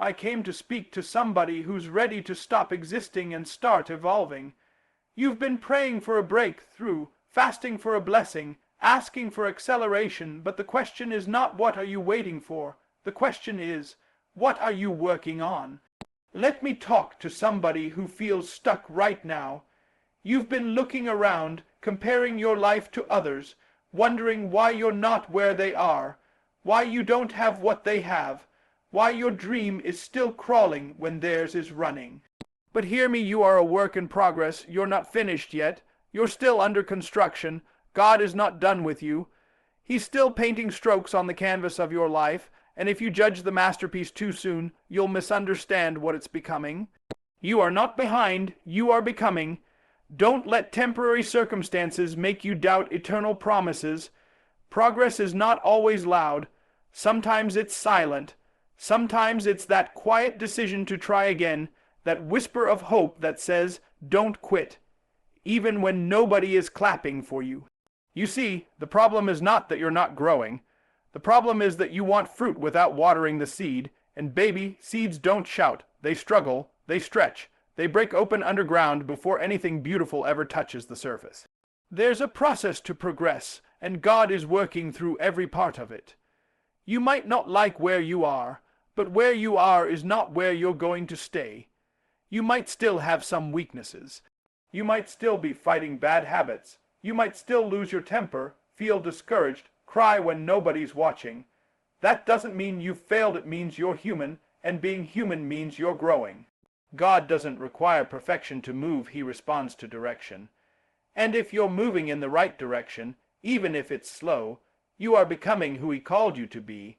I came to speak to somebody who's ready to stop existing and start evolving. You've been praying for a breakthrough, fasting for a blessing, asking for acceleration, but the question is not what are you waiting for? The question is, what are you working on? Let me talk to somebody who feels stuck right now. You've been looking around, comparing your life to others, wondering why you're not where they are, why you don't have what they have, why your dream is still crawling when theirs is running. But hear me, you are a work in progress. You're not finished yet. You're still under construction. God is not done with you. He's still painting strokes on the canvas of your life, and if you judge the masterpiece too soon, you'll misunderstand what it's becoming. You are not behind, you are becoming. Don't let temporary circumstances make you doubt eternal promises. Progress is not always loud. Sometimes it's silent. Sometimes it's that quiet decision to try again, that whisper of hope that says, don't quit, even when nobody is clapping for you. You see, the problem is not that you're not growing. The problem is that you want fruit without watering the seed, and baby, seeds don't shout. They struggle, they stretch, they break open underground before anything beautiful ever touches the surface. There's a process to progress, and God is working through every part of it. You might not like where you are, but where you are is not where you're going to stay. You might still have some weaknesses. You might still be fighting bad habits. You might still lose your temper, feel discouraged, cry when nobody's watching. That doesn't mean you've failed, it means you're human, and being human means you're growing. God doesn't require perfection to move, he responds to direction. And if you're moving in the right direction, even if it's slow, you are becoming who he called you to be.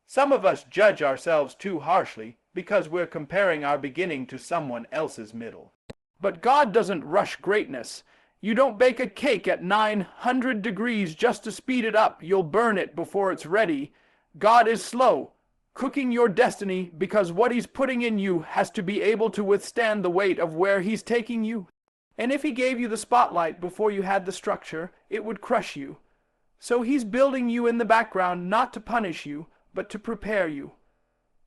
Some of us judge ourselves too harshly because we're comparing our beginning to someone else's middle. But God doesn't rush greatness. You don't bake a cake at 900 degrees just to speed it up. You'll burn it before it's ready. God is slow, cooking your destiny because what he's putting in you has to be able to withstand the weight of where he's taking you. And if he gave you the spotlight before you had the structure, it would crush you. So he's building you in the background not to punish you, but to prepare you.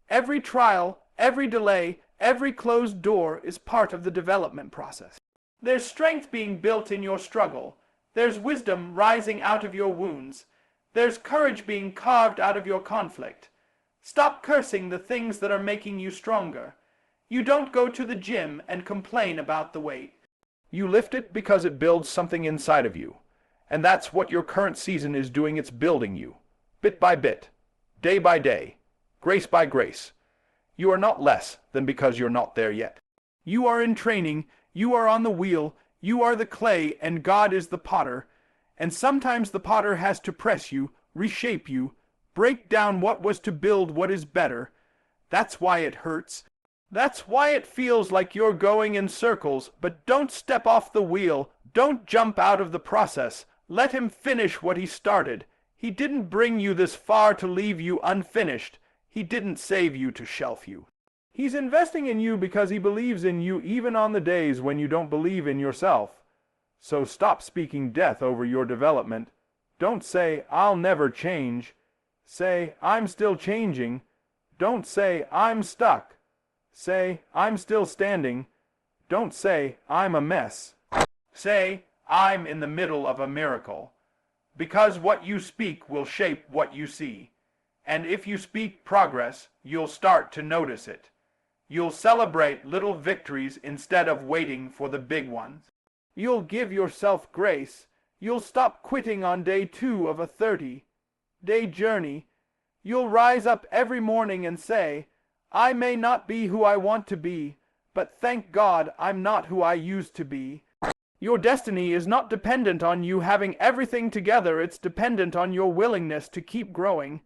Every trial, every delay, every closed door is part of the development process. There's strength being built in your struggle. There's wisdom rising out of your wounds. There's courage being carved out of your conflict. Stop cursing the things that are making you stronger. You don't go to the gym and complain about the weight. You lift it because it builds something inside of you. And that's what your current season is doing. It's building you, bit by bit, day by day, grace by grace. You are not less than because you're not there yet. You are in training, you are on the wheel, you are the clay, and God is the potter. And sometimes the potter has to press you, reshape you, break down what was to build what is better. That's why it hurts. That's why it feels like you're going in circles, but don't step off the wheel. Don't jump out of the process. Let him finish what he started. He didn't bring you this far to leave you unfinished. He didn't save you to shelf you. He's investing in you because he believes in you even on the days when you don't believe in yourself. So stop speaking death over your development. Don't say, I'll never change. Say, I'm still changing. Don't say, I'm stuck. Say, I'm still standing. Don't say, I'm a mess. Say, I'm in the middle of a miracle. Because what you speak will shape what you see. And if you speak progress, you'll start to notice it. You'll celebrate little victories instead of waiting for the big ones. You'll give yourself grace. You'll stop quitting on day 2 of a 30-day journey. You'll rise up every morning and say, I may not be who I want to be, but thank God I'm not who I used to be. Your destiny is not dependent on you having everything together. It's dependent on your willingness to keep growing.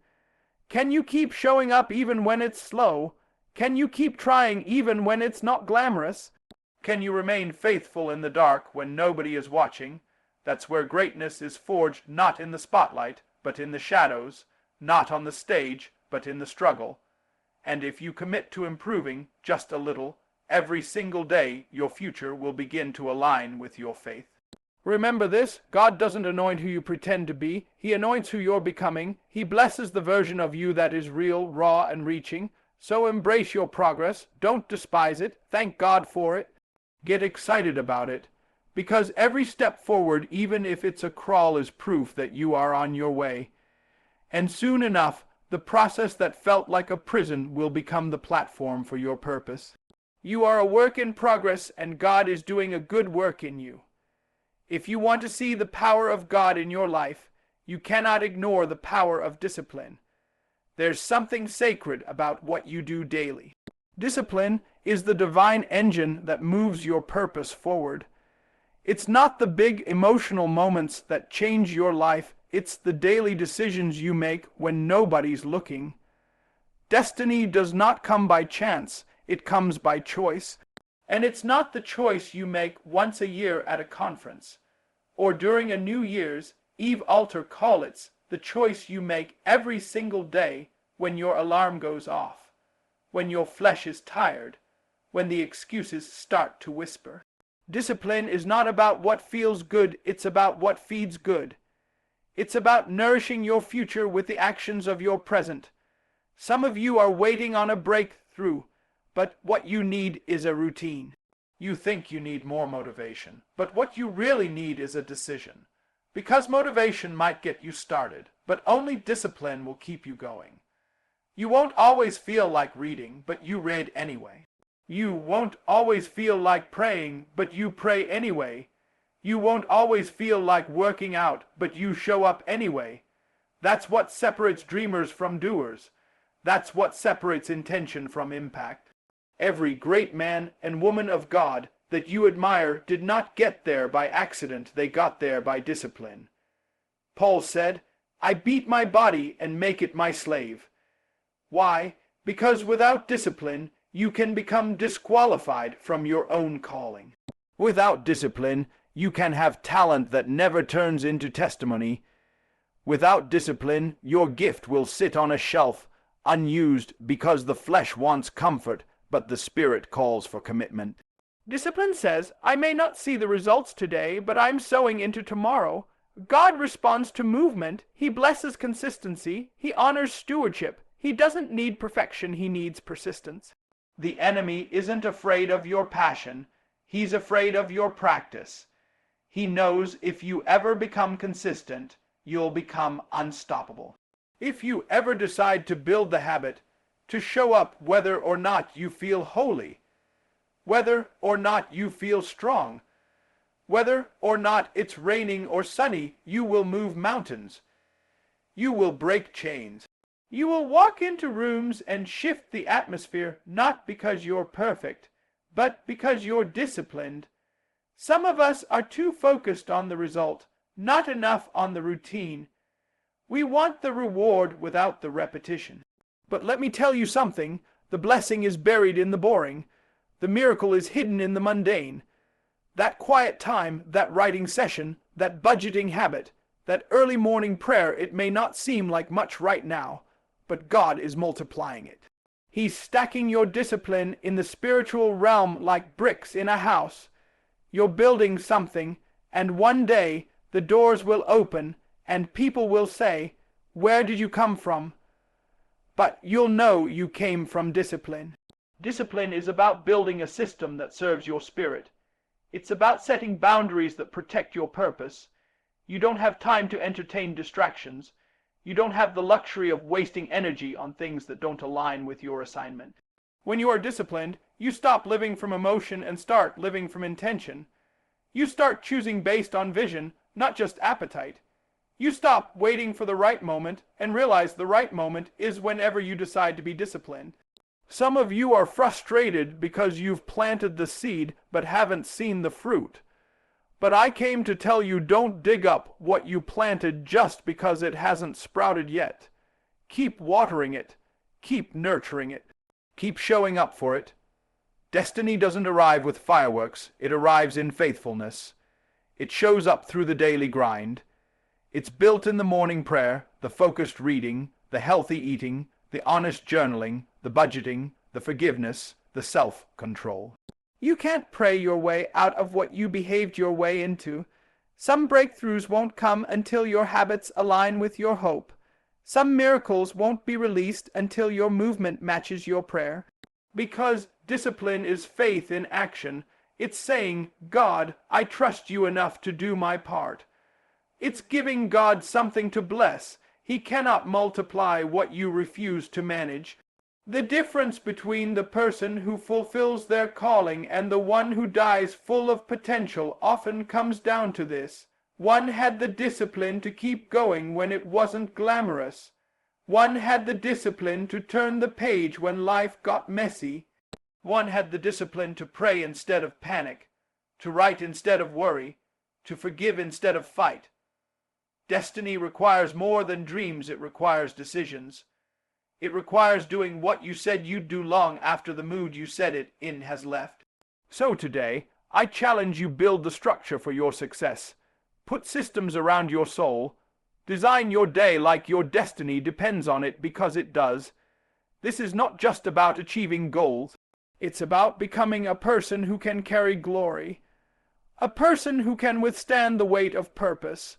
Can you keep showing up even when it's slow? Can you keep trying even when it's not glamorous? Can you remain faithful in the dark when nobody is watching? That's where greatness is forged, not in the spotlight, but in the shadows, not on the stage, but in the struggle. And if you commit to improving just a little, every single day your future will begin to align with your faith. Remember this, God doesn't anoint who you pretend to be. He anoints who you're becoming. He blesses the version of you that is real, raw, and reaching. So embrace your progress. Don't despise it. Thank God for it. Get excited about it. Because every step forward, even if it's a crawl, is proof that you are on your way. And soon enough, the process that felt like a prison will become the platform for your purpose. You are a work in progress, and God is doing a good work in you. If you want to see the power of God in your life, you cannot ignore the power of discipline. There's something sacred about what you do daily. Discipline is the divine engine that moves your purpose forward. It's not the big emotional moments that change your life. It's the daily decisions you make when nobody's looking. Destiny does not come by chance. It comes by choice. And it's not the choice you make once a year at a conference, or during a New Year's Eve altar call. It's the choice you make every single day when your alarm goes off, when your flesh is tired, when the excuses start to whisper. Discipline is not about what feels good, it's about what feeds good. It's about nourishing your future with the actions of your present. Some of you are waiting on a breakthrough, but what you need is a routine. You think you need more motivation, but what you really need is a decision. Because motivation might get you started, but only discipline will keep you going. You won't always feel like reading, but you read anyway. You won't always feel like praying, but you pray anyway. You won't always feel like working out, but you show up anyway. That's what separates dreamers from doers. That's what separates intention from impact. Every great man and woman of God that you admire did not get there by accident. They got there by discipline. Paul said, "I beat my body and make it my slave." Why? Because without discipline, you can become disqualified from your own calling. Without discipline, you can have talent that never turns into testimony. Without discipline, your gift will sit on a shelf, unused, because the flesh wants comfort, but the spirit calls for commitment. Discipline says, "I may not see the results today, but I'm sowing into tomorrow." God responds to movement. He blesses consistency. He honors stewardship. He doesn't need perfection. He needs persistence. The enemy isn't afraid of your passion. He's afraid of your practice. He knows if you ever become consistent, you'll become unstoppable. If you ever decide to build the habit, to show up whether or not you feel holy, whether or not you feel strong, whether or not it's raining or sunny, you will move mountains. You will break chains. You will walk into rooms and shift the atmosphere, not because you're perfect, but because you're disciplined. Some of us are too focused on the result, not enough on the routine. We want the reward without the repetition. But let me tell you something, the blessing is buried in the boring. The miracle is hidden in the mundane. That quiet time, that writing session, that budgeting habit, that early morning prayer, it may not seem like much right now, but God is multiplying it. He's stacking your discipline in the spiritual realm like bricks in a house. You're building something, and one day the doors will open and people will say, "Where did you come from?" But you'll know you came from discipline. Discipline is about building a system that serves your spirit. It's about setting boundaries that protect your purpose. You don't have time to entertain distractions. You don't have the luxury of wasting energy on things that don't align with your assignment. When you are disciplined, you stop living from emotion and start living from intention. You start choosing based on vision, not just appetite. You stop waiting for the right moment and realize the right moment is whenever you decide to be disciplined. Some of you are frustrated because you've planted the seed but haven't seen the fruit. But I came to tell you, don't dig up what you planted just because it hasn't sprouted yet. Keep watering it. Keep nurturing it. Keep showing up for it. Destiny doesn't arrive with fireworks. It arrives in faithfulness. It shows up through the daily grind. It's built in the morning prayer, the focused reading, the healthy eating, the honest journaling, the budgeting, the forgiveness, the self-control. You can't pray your way out of what you behaved your way into. Some breakthroughs won't come until your habits align with your hope. Some miracles won't be released until your movement matches your prayer. Because discipline is faith in action. It's saying, God, I trust you enough to do my part. It's giving God something to bless. He cannot multiply what you refuse to manage. The difference between the person who fulfills their calling and the one who dies full of potential often comes down to this. One had the discipline to keep going when it wasn't glamorous. One had the discipline to turn the page when life got messy. One had the discipline to pray instead of panic, to write instead of worry, to forgive instead of fight. Destiny requires more than dreams, it requires decisions. It requires doing what you said you'd do long after the mood you said it in has left. So today, I challenge you build the structure for your success. Put systems around your soul. Design your day like your destiny depends on it because it does. This is not just about achieving goals. It's about becoming a person who can carry glory. A person who can withstand the weight of purpose.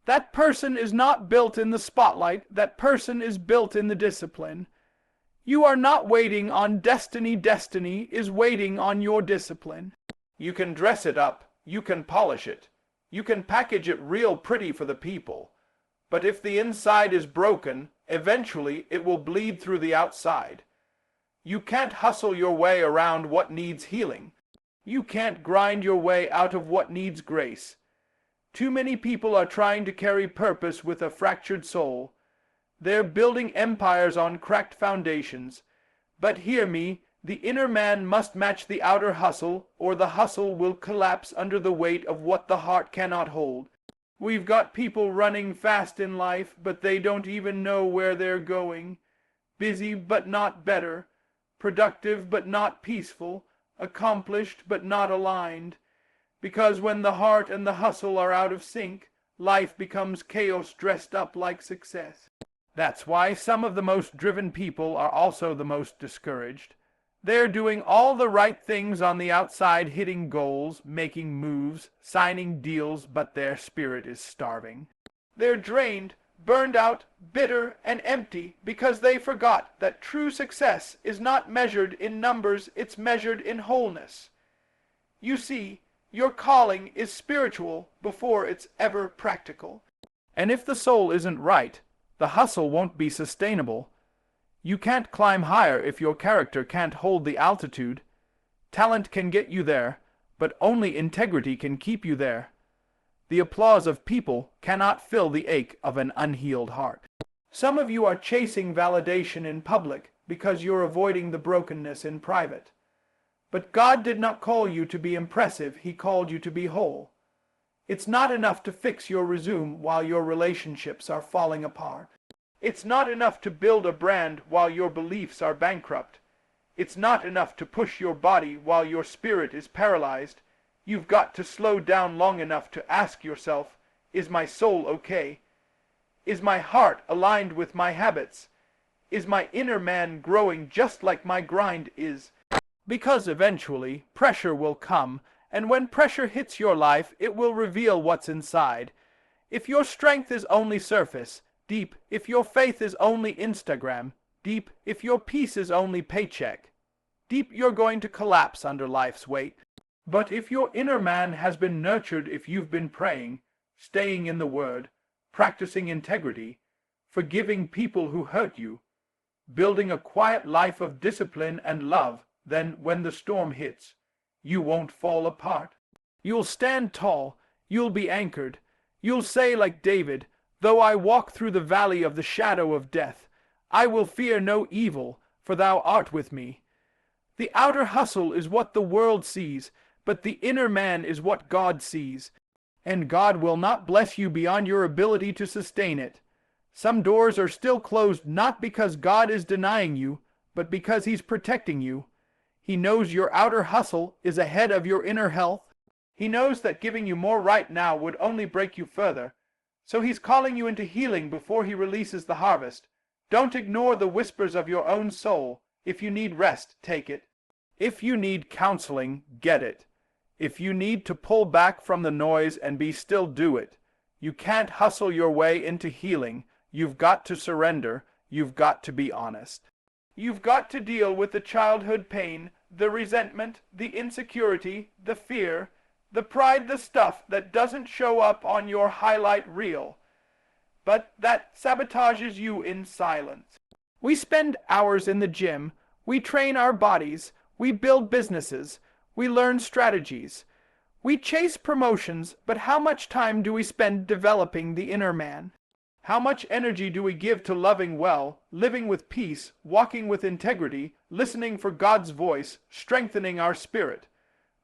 That person is not built in the spotlight. That person is built in the discipline. You are not waiting on destiny. Destiny is waiting on your discipline. You can dress it up. You can polish it. You can package it real pretty for the people. But if the inside is broken, eventually it will bleed through the outside. You can't hustle your way around what needs healing. You can't grind your way out of what needs grace. Too many people are trying to carry purpose with a fractured soul. They're building empires on cracked foundations. But hear me, the inner man must match the outer hustle, or the hustle will collapse under the weight of what the heart cannot hold. We've got people running fast in life, but they don't even know where they're going. Busy but not better. Productive but not peaceful. Accomplished but not aligned. Because when the heart and the hustle are out of sync, life becomes chaos dressed up like success. That's why some of the most driven people are also the most discouraged. They're doing all the right things on the outside, hitting goals, making moves, signing deals, but their spirit is starving. They're drained, burned out, bitter, and empty because they forgot that true success is not measured in numbers, it's measured in wholeness. You see, your calling is spiritual before it's ever practical. And if the soul isn't right, the hustle won't be sustainable. You can't climb higher if your character can't hold the altitude. Talent can get you there, but only integrity can keep you there. The applause of people cannot fill the ache of an unhealed heart. Some of you are chasing validation in public because you're avoiding the brokenness in private. But God did not call you to be impressive, He called you to be whole. It's not enough to fix your resume while your relationships are falling apart. It's not enough to build a brand while your beliefs are bankrupt. It's not enough to push your body while your spirit is paralyzed. You've got to slow down long enough to ask yourself, is my soul okay? Is my heart aligned with my habits? Is my inner man growing just like my grind is? Because eventually, pressure will come, and when pressure hits your life, it will reveal what's inside. If your strength is only surface, deep; if your faith is only Instagram, deep; if your peace is only paycheck, deep, you're going to collapse under life's weight. But if your inner man has been nurtured, if you've been praying, staying in the Word, practicing integrity, forgiving people who hurt you, building a quiet life of discipline and love, then when the storm hits, you won't fall apart. You'll stand tall, you'll be anchored. You'll say like David, though I walk through the valley of the shadow of death, I will fear no evil, for thou art with me. The outer hustle is what the world sees, but the inner man is what God sees. And God will not bless you beyond your ability to sustain it. Some doors are still closed not because God is denying you, but because He's protecting you. He knows your outer hustle is ahead of your inner health. He knows that giving you more right now would only break you further. So He's calling you into healing before He releases the harvest. Don't ignore the whispers of your own soul. If you need rest, take it. If you need counseling, get it. If you need to pull back from the noise and be still, do it. You can't hustle your way into healing. You've got to surrender. You've got to be honest. You've got to deal with the childhood pain, the resentment, the insecurity, the fear, the pride, the stuff that doesn't show up on your highlight reel, but that sabotages you in silence. We spend hours in the gym. We train our bodies. We build businesses. We learn strategies. We chase promotions, but how much time do we spend developing the inner man? How much energy do we give to loving well, living with peace, walking with integrity, listening for God's voice, strengthening our spirit?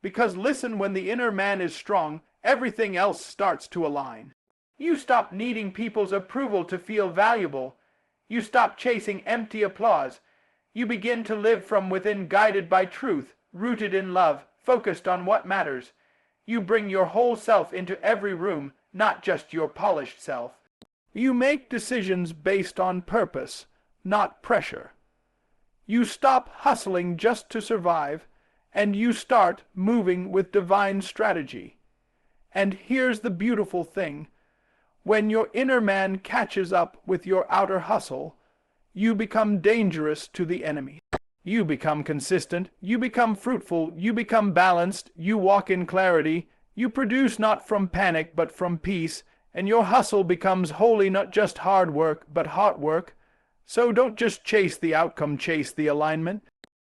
Because listen, when the inner man is strong, everything else starts to align. You stop needing people's approval to feel valuable. You stop chasing empty applause. You begin to live from within, guided by truth, rooted in love, focused on what matters. You bring your whole self into every room, not just your polished self. You make decisions based on purpose, not pressure. You stop hustling just to survive, and you start moving with divine strategy. And here's the beautiful thing. When your inner man catches up with your outer hustle, you become dangerous to the enemy. You become consistent, you become fruitful, you become balanced, you walk in clarity, you produce not from panic but from peace, and your hustle becomes wholly not just hard work but hot work. So don't just chase the outcome, chase the alignment.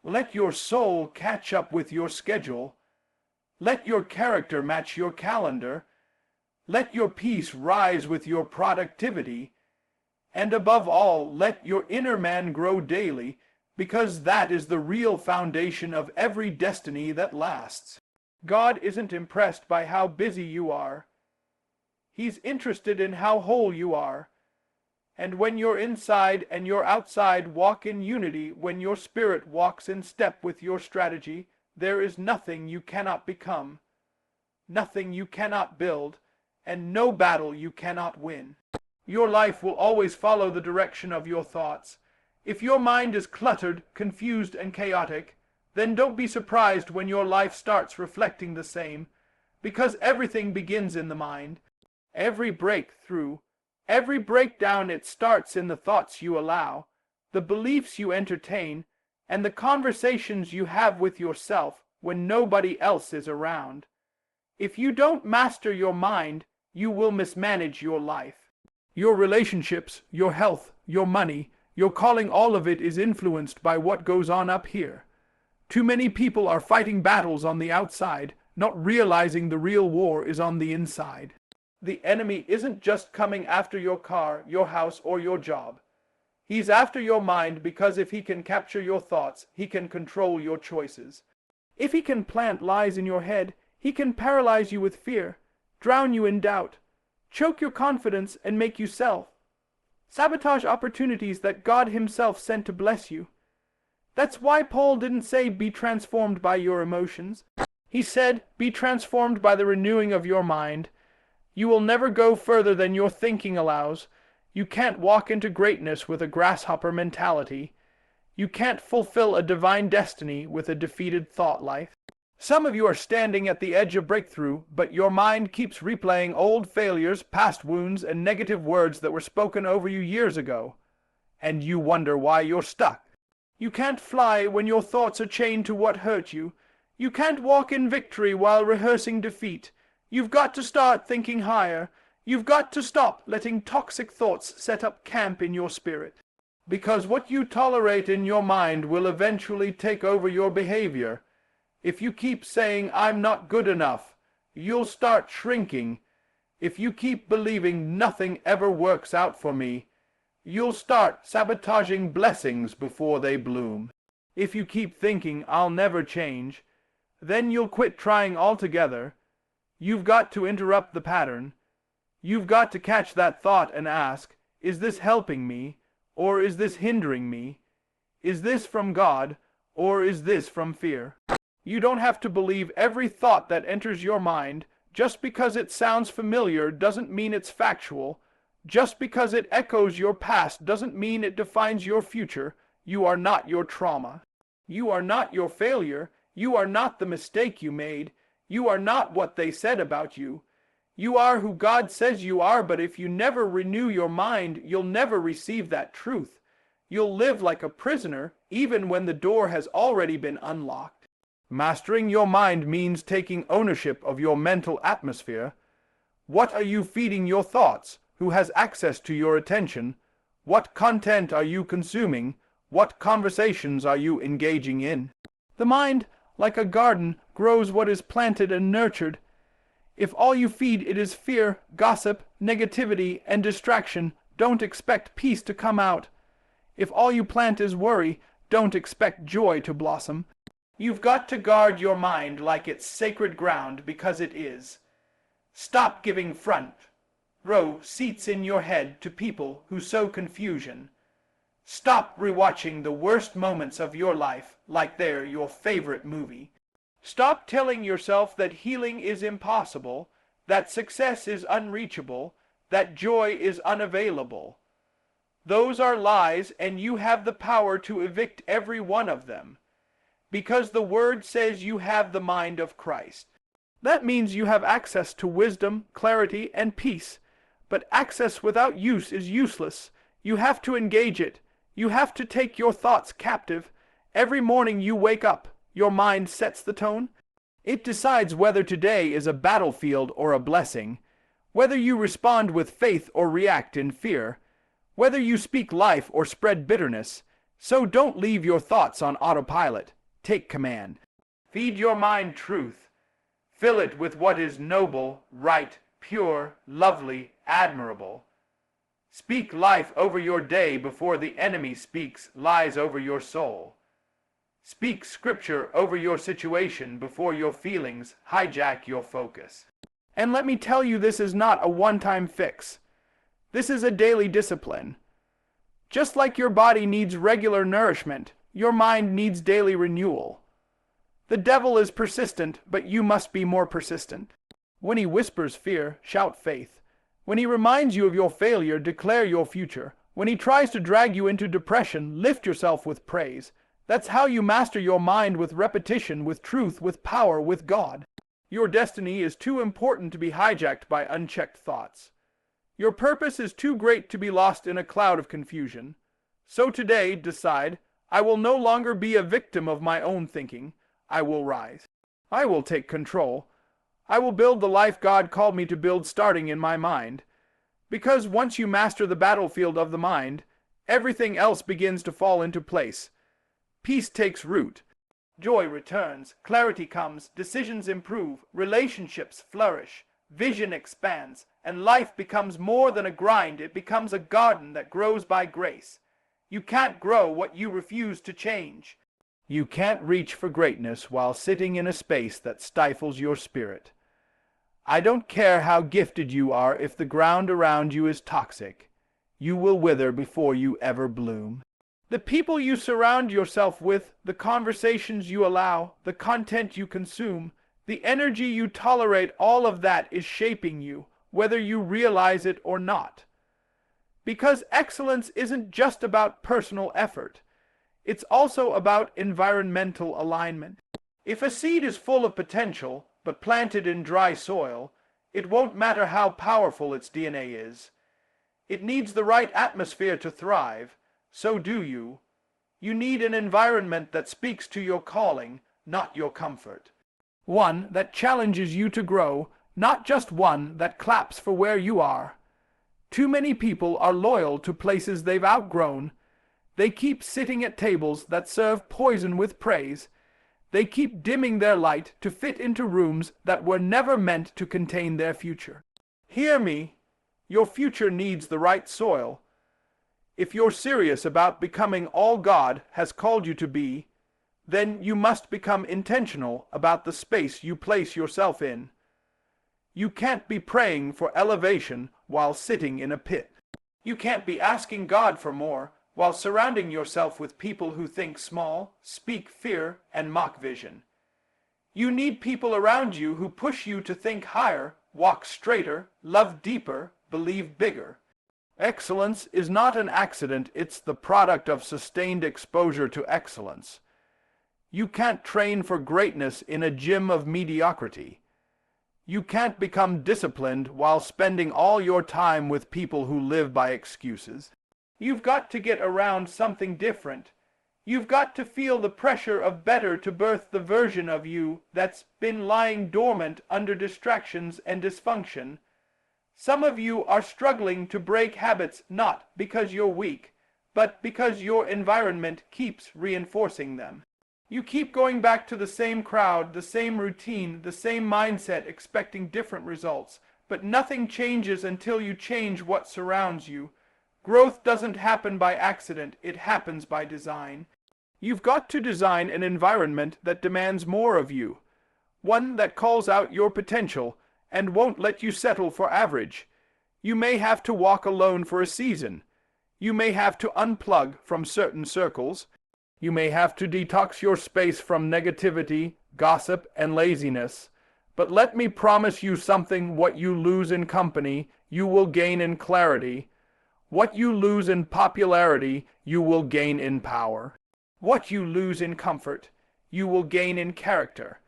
Let your soul catch up with your schedule. Let your character match your calendar. Let your peace rise with your productivity. And above all, let your inner man grow daily, because that is the real foundation of every destiny that lasts. God isn't impressed by how busy you are. He's interested in how whole you are. And when your inside and your outside walk in unity, when your spirit walks in step with your strategy, there is nothing you cannot become, nothing you cannot build, and no battle you cannot win. Your life will always follow the direction of your thoughts. If your mind is cluttered, confused, and chaotic, then don't be surprised when your life starts reflecting the same, because everything begins in the mind. Every breakthrough, every breakdown, it starts in the thoughts you allow, the beliefs you entertain, and the conversations you have with yourself when nobody else is around. If you don't master your mind, you will mismanage your life. Your relationships, your health, your money, your calling, all of it is influenced by what goes on up here. Too many people are fighting battles on the outside, not realizing the real war is on the inside. The enemy isn't just coming after your car, your house, or your job. He's after your mind, because if he can capture your thoughts, he can control your choices. If he can plant lies in your head, he can paralyze you with fear, drown you in doubt, choke your confidence and make you self, sabotage opportunities that God himself sent to bless you. That's why Paul didn't say be transformed by your emotions. He said be transformed by the renewing of your mind. You will never go further than your thinking allows. You can't walk into greatness with a grasshopper mentality. You can't fulfill a divine destiny with a defeated thought life. Some of you are standing at the edge of breakthrough, but your mind keeps replaying old failures, past wounds, and negative words that were spoken over you years ago. And you wonder why you're stuck. You can't fly when your thoughts are chained to what hurt you. You can't walk in victory while rehearsing defeat. You've got to start thinking higher. You've got to stop letting toxic thoughts set up camp in your spirit. Because what you tolerate in your mind will eventually take over your behavior. If you keep saying, I'm not good enough, you'll start shrinking. If you keep believing nothing ever works out for me, you'll start sabotaging blessings before they bloom. If you keep thinking, I'll never change, then you'll quit trying altogether. You've got to interrupt the pattern. You've got to catch that thought and ask, is this helping me, or is this hindering me? Is this from God, or is this from fear? You don't have to believe every thought that enters your mind. Just because it sounds familiar doesn't mean it's factual. Just because it echoes your past doesn't mean it defines your future. You are not your trauma. You are not your failure. You are not the mistake you made. You are not what they said about you. You are who God says you are, but if you never renew your mind, you'll never receive that truth. You'll live like a prisoner, even when the door has already been unlocked. Mastering your mind means taking ownership of your mental atmosphere. What are you feeding your thoughts? Who has access to your attention? What content are you consuming? What conversations are you engaging in? The mind, like a garden, grows what is planted and nurtured. If all you feed it is fear, gossip, negativity, and distraction, don't expect peace to come out. If all you plant is worry, don't expect joy to blossom. You've got to guard your mind like it's sacred ground, because it is. Stop giving front row seats in your head to people who sow confusion. Stop rewatching the worst moments of your life like they're your favorite movie. Stop telling yourself that healing is impossible, that success is unreachable, that joy is unavailable. Those are lies, and you have the power to evict every one of them, because the Word says you have the mind of Christ. That means you have access to wisdom, clarity, and peace, but access without use is useless. You have to engage it. You have to take your thoughts captive. Every morning you wake up, your mind sets the tone. It decides whether today is a battlefield or a blessing, whether you respond with faith or react in fear, whether you speak life or spread bitterness. So don't leave your thoughts on autopilot. Take command. Feed your mind truth. Fill it with what is noble, right, pure, lovely, admirable. Speak life over your day before the enemy speaks lies over your soul. Speak scripture over your situation before your feelings hijack your focus. And let me tell you, this is not a one-time fix. This is a daily discipline. Just like your body needs regular nourishment, your mind needs daily renewal. The devil is persistent, but you must be more persistent. When he whispers fear, shout faith. When he reminds you of your failure, declare your future. When he tries to drag you into depression, lift yourself with praise. That's how you master your mind, with repetition, with truth, with power, with God. Your destiny is too important to be hijacked by unchecked thoughts. Your purpose is too great to be lost in a cloud of confusion. So today, decide, I will no longer be a victim of my own thinking. I will rise. I will take control. I will build the life God called me to build, starting in my mind. Because once you master the battlefield of the mind, everything else begins to fall into place. Peace takes root. Joy returns, clarity comes, decisions improve, relationships flourish, vision expands, and life becomes more than a grind. It becomes a garden that grows by grace. You can't grow what you refuse to change. You can't reach for greatness while sitting in a space that stifles your spirit. I don't care how gifted you are, if the ground around you is toxic. You will wither before you ever bloom. The people you surround yourself with, the conversations you allow, the content you consume, the energy you tolerate, all of that is shaping you, whether you realize it or not. Because excellence isn't just about personal effort. It's also about environmental alignment. If a seed is full of potential, but planted in dry soil, it won't matter how powerful its DNA is. It needs the right atmosphere to thrive. So do you. You need an environment that speaks to your calling, not your comfort. One that challenges you to grow, not just one that claps for where you are. Too many people are loyal to places they've outgrown. They keep sitting at tables that serve poison with praise. They keep dimming their light to fit into rooms that were never meant to contain their future. Hear me. Your future needs the right soil. If you're serious about becoming all God has called you to be, then you must become intentional about the space you place yourself in. You can't be praying for elevation while sitting in a pit. You can't be asking God for more while surrounding yourself with people who think small, speak fear, and mock vision. You need people around you who push you to think higher, walk straighter, love deeper, believe bigger. Excellence is not an accident, it's the product of sustained exposure to excellence. You can't train for greatness in a gym of mediocrity. You can't become disciplined while spending all your time with people who live by excuses. You've got to get around something different. You've got to feel the pressure of better to birth the version of you that's been lying dormant under distractions and dysfunction. Some of you are struggling to break habits not because you're weak, but because your environment keeps reinforcing them. You keep going back to the same crowd, the same routine, the same mindset, expecting different results, but nothing changes until you change what surrounds you. Growth doesn't happen by accident, it happens by design. You've got to design an environment that demands more of you, one that calls out your potential and won't let you settle for average. You may have to walk alone for a season. You may have to unplug from certain circles. You may have to detox your space from negativity, gossip, and laziness. But let me promise you something: what you lose in company, you will gain in clarity. What you lose in popularity, you will gain in power. What you lose in comfort, you will gain in character.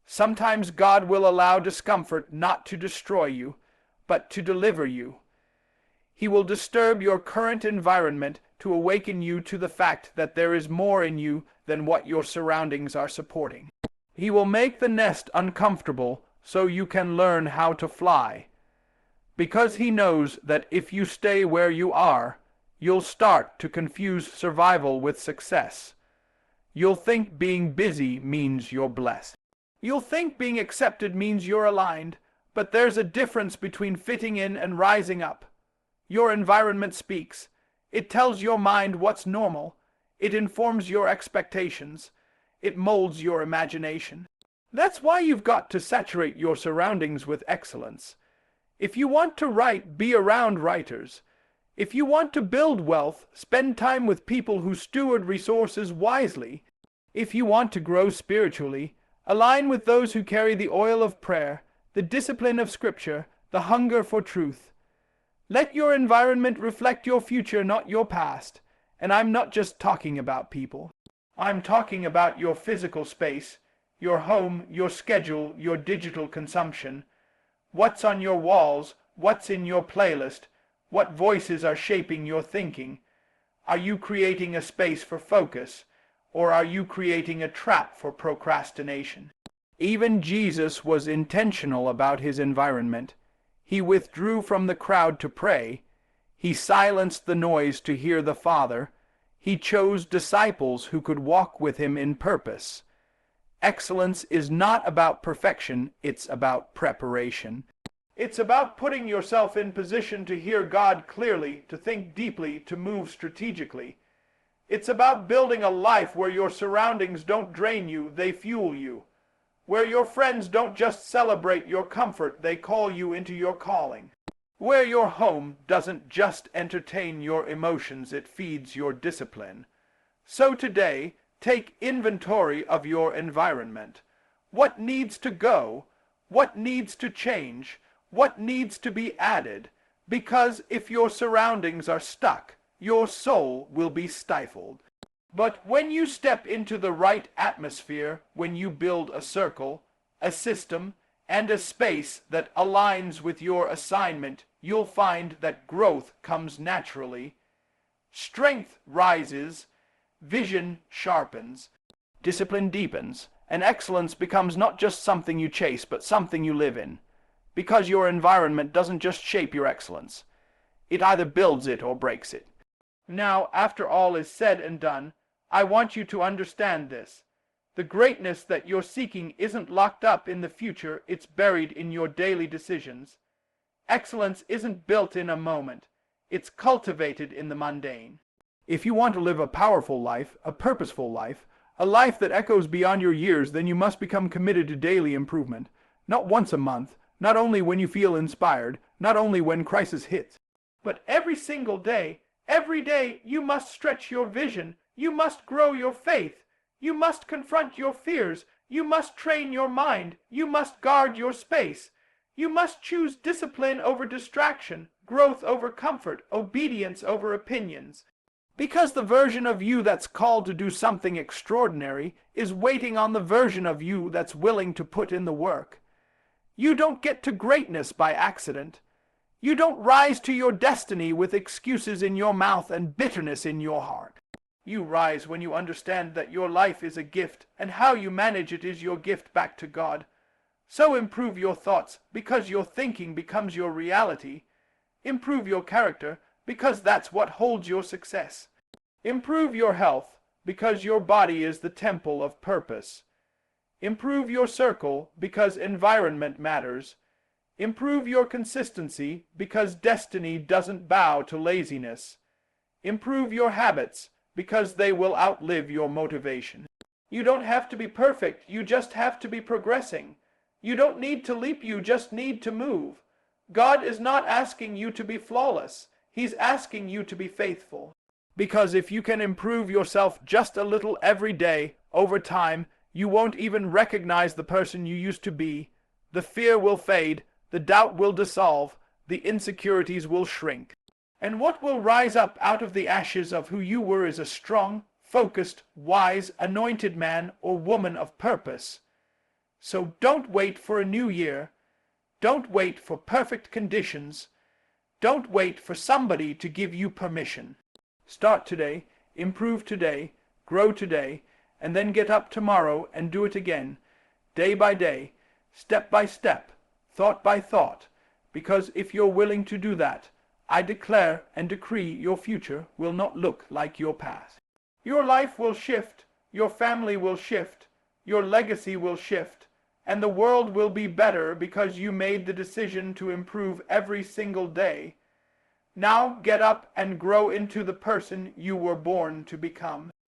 Sometimes God will allow discomfort not to destroy you, but to deliver you. He will disturb your current environment to awaken you to the fact that there is more in you than what your surroundings are supporting. He will make the nest uncomfortable so you can learn how to fly. Because he knows that if you stay where you are, you'll start to confuse survival with success. You'll think being busy means you're blessed. You'll think being accepted means you're aligned, but there's a difference between fitting in and rising up. Your environment speaks. It tells your mind what's normal. It informs your expectations. It molds your imagination. That's why you've got to saturate your surroundings with excellence. If you want to write, be around writers. If you want to build wealth, spend time with people who steward resources wisely. If you want to grow spiritually, align with those who carry the oil of prayer, the discipline of Scripture, the hunger for truth. Let your environment reflect your future, not your past. And I'm not just talking about people. I'm talking about your physical space, your home, your schedule, your digital consumption. What's on your walls? What's in your playlist? What voices are shaping your thinking? Are you creating a space for focus, or are you creating a trap for procrastination? Even Jesus was intentional about his environment. He withdrew from the crowd to pray. He silenced the noise to hear the Father. He chose disciples who could walk with him in purpose. Excellence is not about perfection, it's about preparation. It's about putting yourself in position to hear God clearly, to think deeply, to move strategically. It's about building a life where your surroundings don't drain you, they fuel you. Where your friends don't just celebrate your comfort, they call you into your calling. Where your home doesn't just entertain your emotions, it feeds your discipline. So today, take inventory of your environment. What needs to go? What needs to change? What needs to be added? Because if your surroundings are stuck, your soul will be stifled. But when you step into the right atmosphere, when you build a circle, a system, and a space that aligns with your assignment, you'll find that growth comes naturally. Strength rises, vision sharpens, discipline deepens, and excellence becomes not just something you chase, but something you live in. Because your environment doesn't just shape your excellence. It either builds it or breaks it. Now, after all is said and done, I want you to understand this. The greatness that you're seeking isn't locked up in the future, it's buried in your daily decisions. Excellence isn't built in a moment, it's cultivated in the mundane. If you want to live a powerful life, a purposeful life, a life that echoes beyond your years, then you must become committed to daily improvement. Not once a month, not only when you feel inspired, not only when crisis hits, but every single day. Every day you must stretch your vision, you must grow your faith, you must confront your fears, you must train your mind, you must guard your space. You must choose discipline over distraction, growth over comfort, obedience over opinions. Because the version of you that's called to do something extraordinary is waiting on the version of you that's willing to put in the work. You don't get to greatness by accident. You don't rise to your destiny with excuses in your mouth and bitterness in your heart. You rise when you understand that your life is a gift, and how you manage it is your gift back to God. So improve your thoughts, because your thinking becomes your reality. Improve your character, because that's what holds your success. Improve your health, because your body is the temple of purpose. Improve your circle, because environment matters. Improve your consistency, because destiny doesn't bow to laziness. Improve your habits, because they will outlive your motivation. You don't have to be perfect, you just have to be progressing. You don't need to leap, you just need to move. God is not asking you to be flawless, He's asking you to be faithful. Because if you can improve yourself just a little every day, over time, you won't even recognize the person you used to be. The fear will fade, the doubt will dissolve, the insecurities will shrink. And what will rise up out of the ashes of who you were is a strong, focused, wise, anointed man or woman of purpose. So don't wait for a new year. Don't wait for perfect conditions. Don't wait for somebody to give you permission. Start today, improve today, grow today, and then get up tomorrow and do it again, day by day, step by step, thought by thought, because if you're willing to do that, I declare and decree your future will not look like your past. Your life will shift, your family will shift, your legacy will shift, and the world will be better because you made the decision to improve every single day. Now get up and grow into the person you were born to become.